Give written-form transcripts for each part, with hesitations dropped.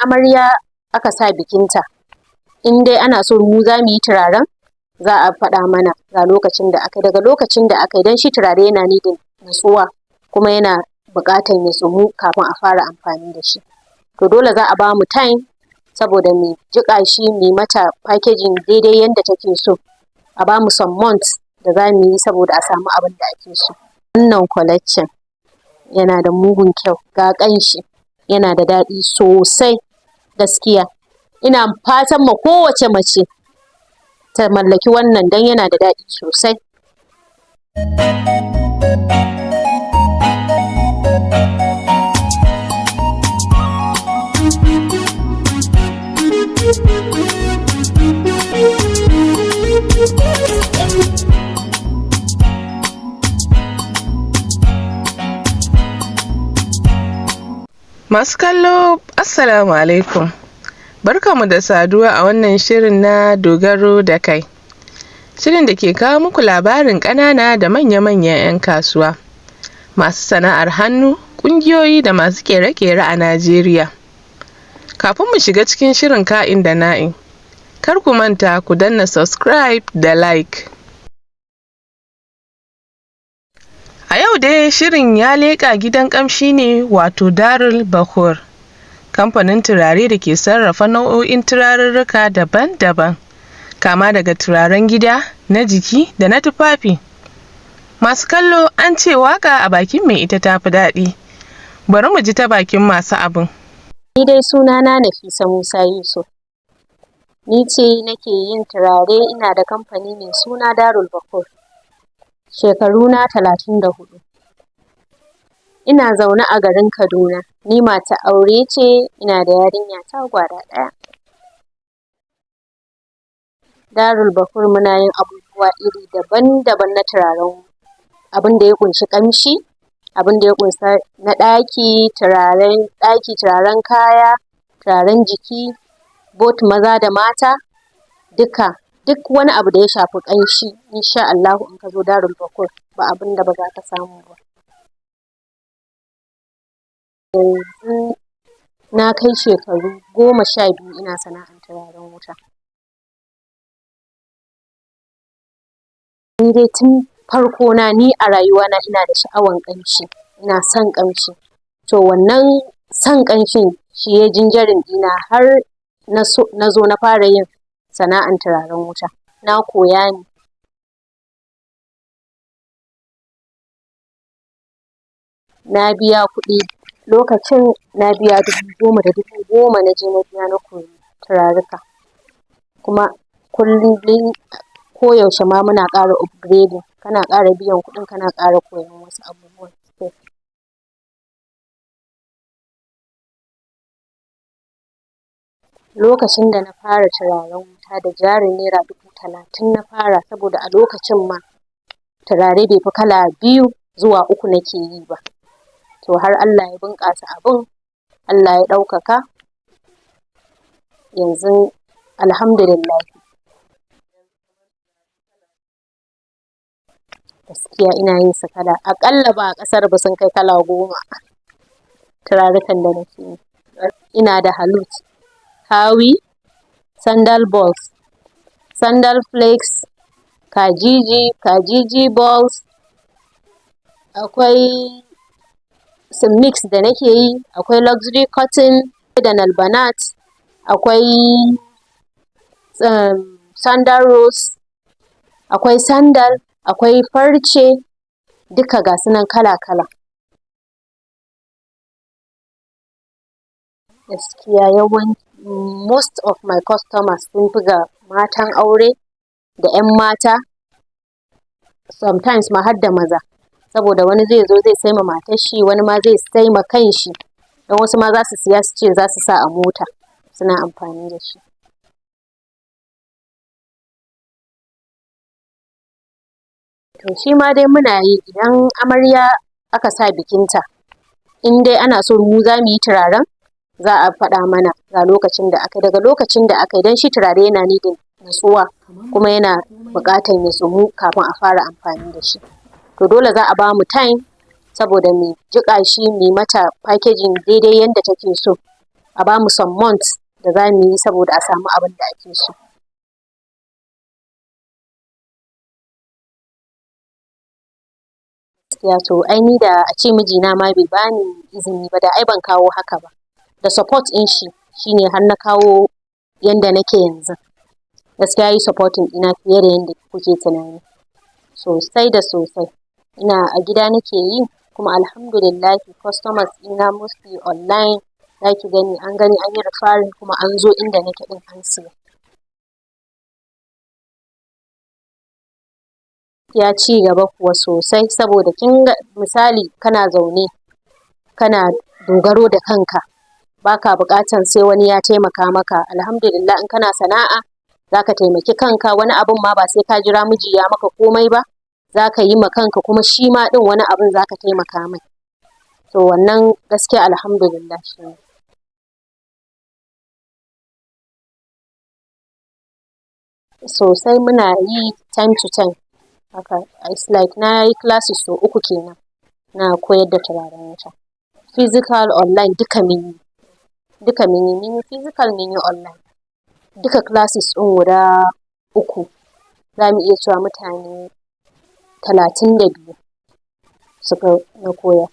amarya aka sa bikinta, in dai ana so mu za mu yi turaren, za a faɗa mana ga lokacin da aka daga lokacin da aka yi, don shi turare yana nidin nutsuwa kuma yana buƙatar ya tsumu kafin a fara amfani da shi. To dole za a ba mu time saboda mu jiƙa shi mu mata packaging daidai yadda take so. A ba mu some months da za mu yi saboda a samu abin da ake so. Wannan collection yana da mugun kyau, ga ƙanshi, yana da daɗi sosai gaskiya. Ina fatan ma kowace mace ta mallaki wannan don yana da daɗi sosai. Masu kallo, Assalamu alaikum. Barkamu da saduwa a wannan shirin na dogaro da kai. Shirin da ke kawo muku labarin ƙanana da manya-manyan 'yan kasuwa, masu sana'ar hannu, ƙungiyoyi da masu ƙere-ƙere a Najeriya. Kafin mu shiga cikin shirin ka'in da na'in, kar ku manta ku danna subscribe da like. A yau dai shirin ya leƙa gidan ƙamshi ne, wato Darul Bakhoor, kamfanin turare da ke sarrafa nau'o'in turarurruka daban-daban, kama daga turaren gida, na jiki da na tufafi. Masu kallo, an ce waka a bakin mai ita tafi daɗi. Bari mu ji ta bakin masu abin. Ni dai sunana Nafisa Musa Yusuf. Ni ce nake yin turare, ina da kamfani mai suna Darul Bakhoor. Shekaruna 34. Ina zaune a garin Kaduna. Ni mata aure ce, ina da yarinya ta gwada ɗaya. Darul Bakhoor muna yin abubuwa iri daban-daban na turaren, abin da ya ƙunshi ƙamshi, abin da ya ƙunsa na ɗaki, turaren kaya, turaren jiki, both maza da mata, duk wani abu da ya shafi ƙanshi, insha Allahu in ka zo Darul Bakhoor ba abin da ba za ka samu ba. Yanzu na kai shekaru 12 ina sana'ar turaren wuta. Ni dai tun farko ni a rayuwana ina da sha'awan ƙamshi, ina son ƙamshi. To wannan son ƙamshin shi ya jinjarin ɗina har na zo na fara yin sana'ar turaren wuta. Na koya ne. Na biya kuɗi, lokacin na biya 10,000 da 10,000 na je na biya na koyi turaruka. Kuma kullum koyaushe ma muna ƙara upgrading, kana ƙara biyan kuɗin kana ƙara koyon wasu abubuwan. Lokacin da na fara turaren wuta da jarin naira 30,000 na fara, saboda a lokacin ma turare bai fi kala 2 zuwa 3 nake yi ba. To har Allah ya bunƙasa abin, Allah ya ɗaukaka, yanzu alhamdulillah. Gaskiya ina yin su kala, aƙalla ba a ƙasar ba sun kai kala 10 turarukan da nake yi. Ina da halut, hawi, sandal balls, sandal flakes, kajiji balls, akwai some mix da nake yi, akwai luxury cotton da nalbanat, akwai sandal rose, akwai sandal, akwai farce, duka ga su nan kala-kala. Gaskiya most of my customers sun fi ga matan aure da 'yan mata, sometimes ma har da maza, saboda wani zai zo zai sai ma matar shi, wani ma zai sai ma kan shi, don wasu ma za su siya su ce za su sa a mota suna amfani da shi. To shi ma dai muna yi idan amarya aka sa bikinta, in dai ana so mu za mu yi turaren, za a faɗa mana ga lokacin da aka daga lokacin da aka yi, don shi turare yana nidin nutsuwa kuma yana buƙatar ya tsumu kafin a fara amfani da shi. To dole za a ba mu time saboda mu jiƙa shi mu mata packaging daidai yadda take so. a bamu some months da za mu yi saboda a samu abin da ake so. Gaskiya to ai ni da a ce mijina ma bai bani izini ba da ai ban kawo haka ba. Da support ɗin shi shine har na kawo yanda nake yanzu. Gaskiya yi supporting ɗina fiye da yanda kuke tunani. Sosai da sosai. Ina a gida nake yi kuma alhamdulillah customers ɗina mostly online za ki gani an yi referring kuma an zo inda nake ɗin an siya. Ya ci gaba kuwa sosai saboda kin ga misali kana zaune kana dogaro da kanka baka buƙatan sai wani ya taimaka maka. Alhamdulillah in kana sana'a zaka taimaki kanka, wani abun ma ba sai ka jira miji ya maka komai ba, zaka yi ma kanka kuma shi ma ɗin wani abun zaka taimaka mai. To wannan gaskiya alhamdulillah shi ne. Sosai muna yi time to time. Haka it's like na yi classes sau 3 kenan na koyar da turaren wuta. Physical online duka mun yi. Duka mun yi physical mun yi online. Duka classes ɗin guda 3 za mu iya cewa mutane 32 suka na koya.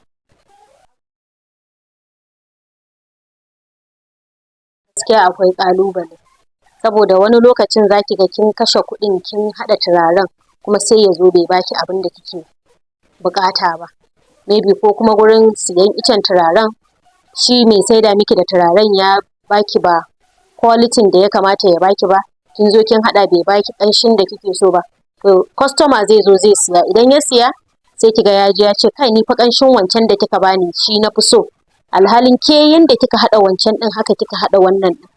Gaskiya akwai ƙalubale saboda wani lokacin za ki ga kin kashe kuɗin kin haɗa turaren kuma sai ya zo bai baki abin da kike buƙata ba. Maybe ko kuma gurin siyan icen turaren shi mai saida miki da turaren ya baki ba quality da ya kamata ya baki ba, kin zo kin haɗa bai baki ƙanshin da kike so ba. To customer zai zo zai siya, idan ya siya sai kiga ya je ya ce kai ni fa ƙanshin wancan da kika bani shi na fi so. Alhalin ke yanda kika haɗa wancan ɗin haka kika haɗa wannan ɗin.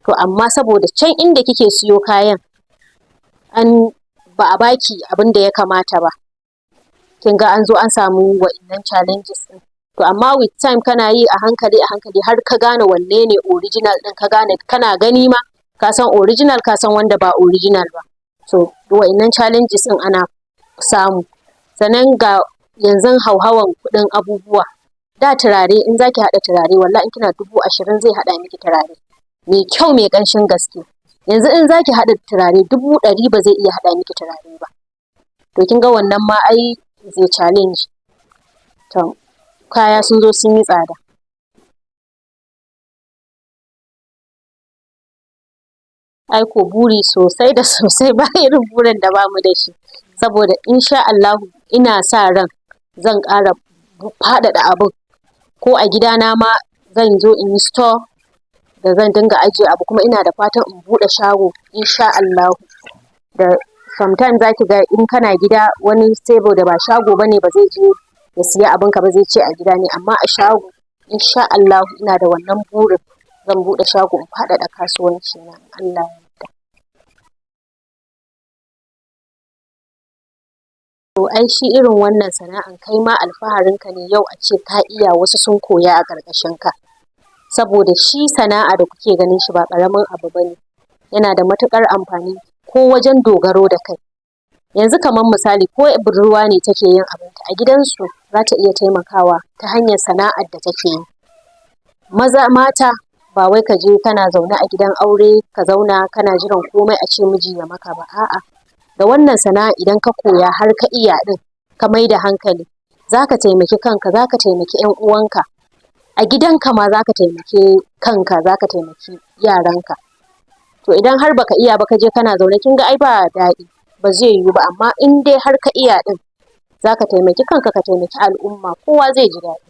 To amma saboda can inda kike siyo kayan an ba a baki abin da ya kamata ba. Kin ga an zo an samu wa'innan challenges ɗin. To amma with time kana yi a hankali har ka gane wanne ne original ɗin, ka gane kana gani ma ka san original ka san wanda ba original ba. So wa'innan challenges ɗin ana samu. Sannan ga yanzu hauhawan kuɗin abubuwa. Da turare in zaki haɗa turare wallahi in kina 20,000 zai haɗa miki turare mai kyau mai ƙanshin gaske. Yanzu in zaki haɗa turare 100,000 ba zai iya haɗa miki turare ba. To kin ga wannan ma ai zai challenge. To kaya sun zo sun yi tsada. Ai ko buri sosai da sosai ba irin burin da bamu da shi. Saboda insha Allahu ina sa ran zan ƙara faɗaɗa abun. Ko a gidana ma zan zo in yi store da zan dinga ajiye abu kuma ina da fatan in buɗe shago insha Allahu. Da sometimes za ki ga in kana gida wani saboda ba shago bane ba zai je ya siya abinka ba zai ce a gida ne, amma a shago insha Allahu ina da wannan burin zan buɗe shago in faɗaɗa kasuwanci na Allah ya yarda. To ai shi irin wannan sana'an kai ma alfaharinka ne yau a ce ka iya wasu sun koya a ƙarƙashin ka. Saboda shi sana'a da kuke ganin shi ba ƙaramin abu bane. Yana da matuƙar amfani ko wajen dogaro da kai. Yanzu kamar misali ko budurwa ne take yin abinta a gidansu za ta iya taimakawa ta hanyar sana'ar da take yi. Mata ba wai ka je kana zaune a gidan aure ka zauna kana jiran komai a ce miji ya maka ba, a'a. Da wannan sana'a idan ka koya har ka iya ɗin ka mai da hankali za ka taimaki kanka, za ka taimaki 'yan uwanka. A gidanka ma za ka taimaki kanka, za ka taimaki yaranka. To idan har baka iya ba ka je kana zaune kin ga ai ba daɗi ba zai yiwu ba, amma in dai har ka iya ɗin za ka taimaki kanka ka taimaki al'umma kowa zai ji daɗi.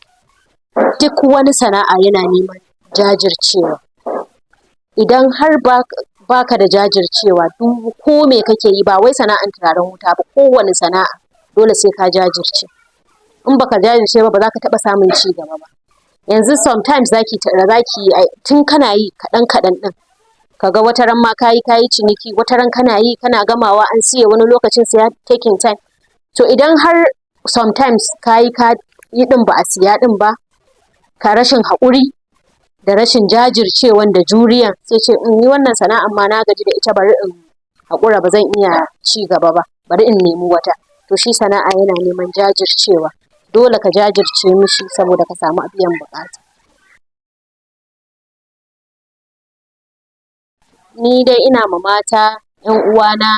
Duk wani sana'a yana neman jajircewa. Idan har baka da jajircewa duk ko me kake yi ba wai sana'an turaren wuta ba kowane sana'a dole sai ka jajirce. In baka jajirce ba za ka taɓa samun ci gaba ba. Yanzu sometimes zaki tun kana yi kaɗan ɗin kaga wata ran ma kayi ciniki, wata ran kana yi kana gamawa an siye, wani lokacin sai taking time. To idan har sometimes ka yi ɗin ba a siya ɗin ba, ka rashin haƙuri da rashin jajircewan da juriyan sai ce in yi wannan sana'an ma na gaji da ita bari in haƙura ba zan iya ci gaba ba bari in nemi wata. To shi sana'a yana neman jajircewa. Dole ka jajirce mishi saboda ka samu biyan buƙata. ni dai ina ma mata 'yan uwana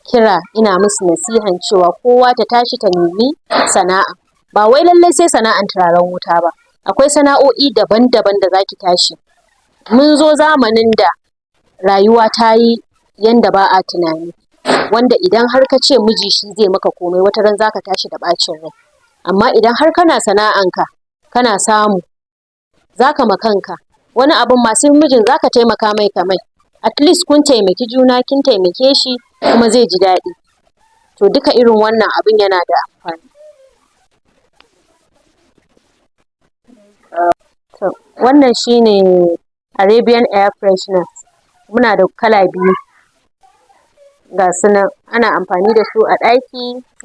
kira, ina musu nasihan cewa kowa ta tashi ta nemi sana'a. Ba wai lallai sai sana'an turaren wuta ba, akwai sana'o'i daban-daban da zaki tashi. Mun zo zamanin da rayuwa ta yi yanda ba a tunani, wanda idan har ka ce miji shi zai maka komai, wata ran za ka tashi da ɓacin rai. Amma idan har kana sana'anka kana samu, za ka ma kanka wani abun masu mijin za ka taimaka mai kamai, at least kun taimaki juna, kin taimake shi kuma zai ji daɗi. To duka irin wannan abin yana da amfani. Wannan shine Arabian air freshener, muna da kala biyu ga su nan, ana amfani da su a ɗaki,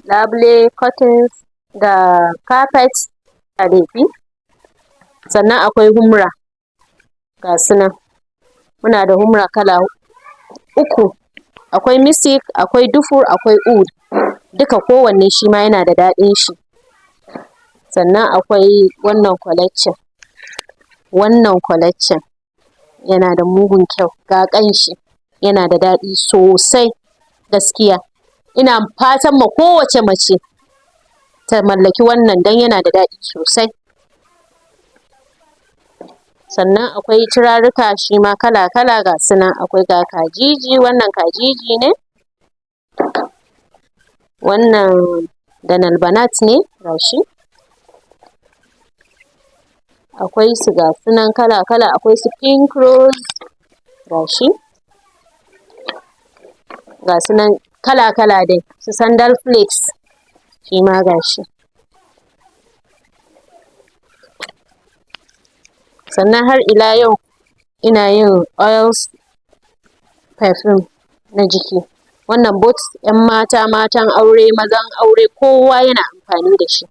labule, curtains da carpet a lefi. Sannan akwai humra, ga su nan muna da humra kala uku, akwai misik, akwai dufur, akwai oud, duka kowanne shi ma yana da daɗin shi. Sannan akwai wannan collection yana da mugun kyau, ga ƙanshi, yana da daɗi sosai gaskiya. Ina fatan ma kowace mace ta mallaki wannan don yana da daɗi sosai. Sannan akwai turaruka shi ma kala-kala ga su nan, akwai ga kajiji, wannan kajiji ne, wannan da nalbanat ne ga shi. Akwai su ga su nan kala-kala, akwai su pink rose ga shi, ga su nan kala-kala dai, su sandal flakes shi ma ga shi. Sannan har ila yau ina yin oils perfume na jiki, wannan both 'yan mata, matan aure, mazan aure, kowa yana amfani da shi.